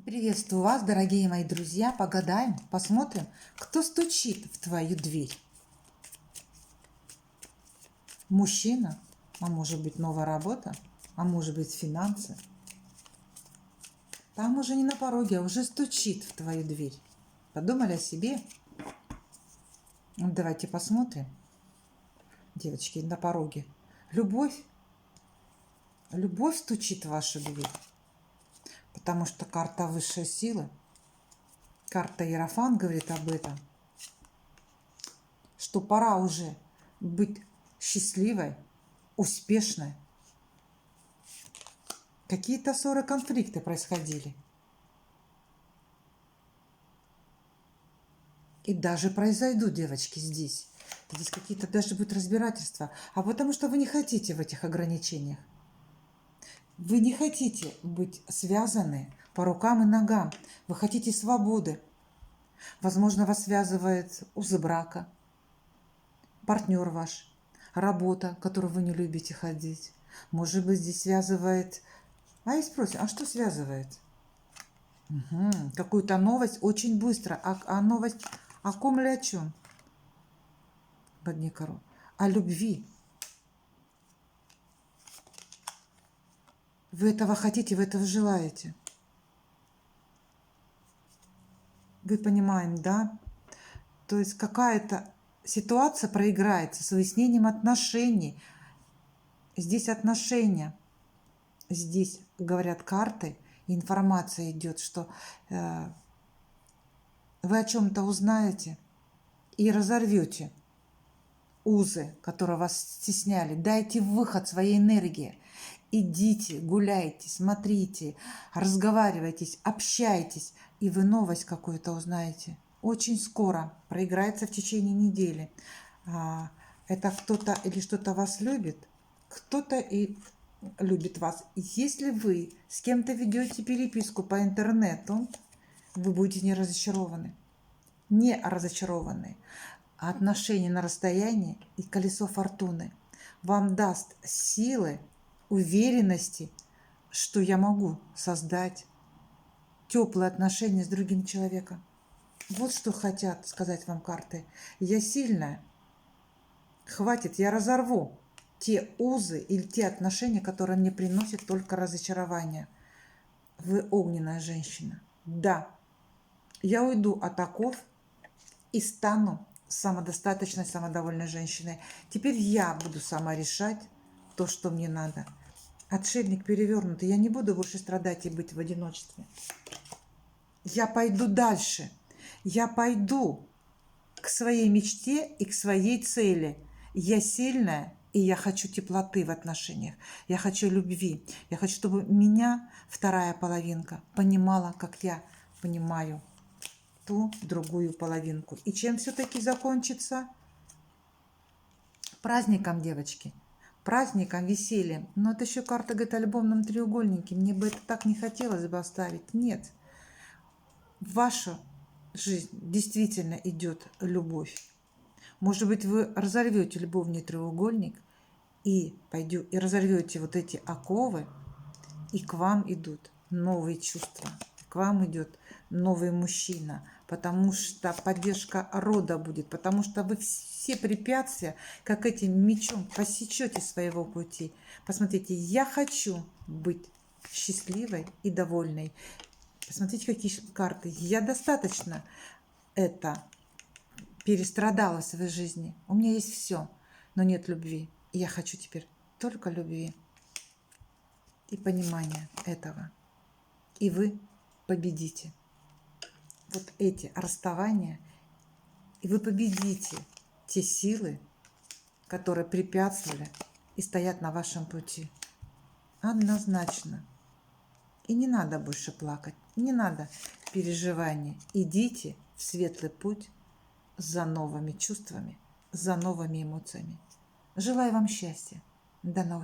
Приветствую вас, дорогие мои друзья. Погадаем, посмотрим, кто стучит в твою дверь. Мужчина, а может быть новая работа, а может быть финансы. Там уже не на пороге, а уже стучит в твою дверь. Подумали о себе? Давайте посмотрим. Девочки, на пороге. Любовь. Любовь стучит в вашу дверь. Потому что карта высшей силы, карта Иерофант говорит об этом, что пора уже быть счастливой, успешной. Какие-то ссоры, конфликты происходили. И даже произойдут, девочки, здесь. Здесь какие-то даже будут разбирательства. А потому что вы не хотите в этих ограничениях. Вы не хотите быть связаны по рукам и ногам. Вы хотите свободы. Возможно, вас связывает узы брака, партнер ваш, работа, которую вы не любите ходить. Может быть, здесь связывает... А и спросим, а что связывает? Какую-то новость очень быстро. А новость о ком или о чем? Бадникару. О любви. Вы этого хотите, вы этого желаете. Вы понимаем, да? То есть какая-то ситуация проиграется с выяснением отношений. Здесь отношения. Здесь, говорят карты, информация идет, что вы о чем-то узнаете и разорвете узы, которые вас стесняли. Дайте выход своей энергии. Идите, гуляйте, смотрите, разговаривайтесь, общайтесь, и вы новость какую-то узнаете. Очень скоро, проиграется в течение недели. Это кто-то или что-то вас любит, кто-то и любит вас. Если вы с кем-то ведете переписку по интернету, вы будете не разочарованы. Не разочарованы. А отношения на расстоянии и колесо фортуны вам даст силы, уверенности, что я могу создать теплые отношения с другим человеком. Вот что хотят сказать вам карты. Я сильная. Хватит, я разорву те узы или те отношения, которые мне приносят только разочарование. Вы огненная женщина. Да, я уйду от оков и стану самодостаточной, самодовольной женщиной. Теперь я буду сама решать то, что мне надо. Отшельник перевернутый. Я не буду больше страдать и быть в одиночестве. Я пойду дальше. Я пойду к своей мечте и к своей цели. Я сильная, и я хочу теплоты в отношениях. Я хочу любви. Я хочу, чтобы меня вторая половинка понимала, как я понимаю ту другую половинку. И чем все-таки закончится? Праздником, девочки. Праздником, весельем. Но это еще карта говорит о любовном треугольнике. Мне бы это так не хотелось бы оставить. Нет. В вашу жизнь действительно идет любовь. Может быть, вы разорвете любовный треугольник и разорвете вот эти оковы, и к вам идут новые чувства. К вам идет новый мужчина, потому что поддержка рода будет, потому что вы все препятствия, как этим мечом, посечете своего пути. Посмотрите, я хочу быть счастливой и довольной. Посмотрите, какие карты. Я достаточно это перестрадала в своей жизни. У меня есть все, но нет любви. И я хочу теперь только любви и понимания этого. И вы победите вот эти расставания, и вы победите те силы, которые препятствовали и стоят на вашем пути. Однозначно. И не надо больше плакать, не надо переживаний. Идите в светлый путь за новыми чувствами, за новыми эмоциями. Желаю вам счастья. До новых встреч.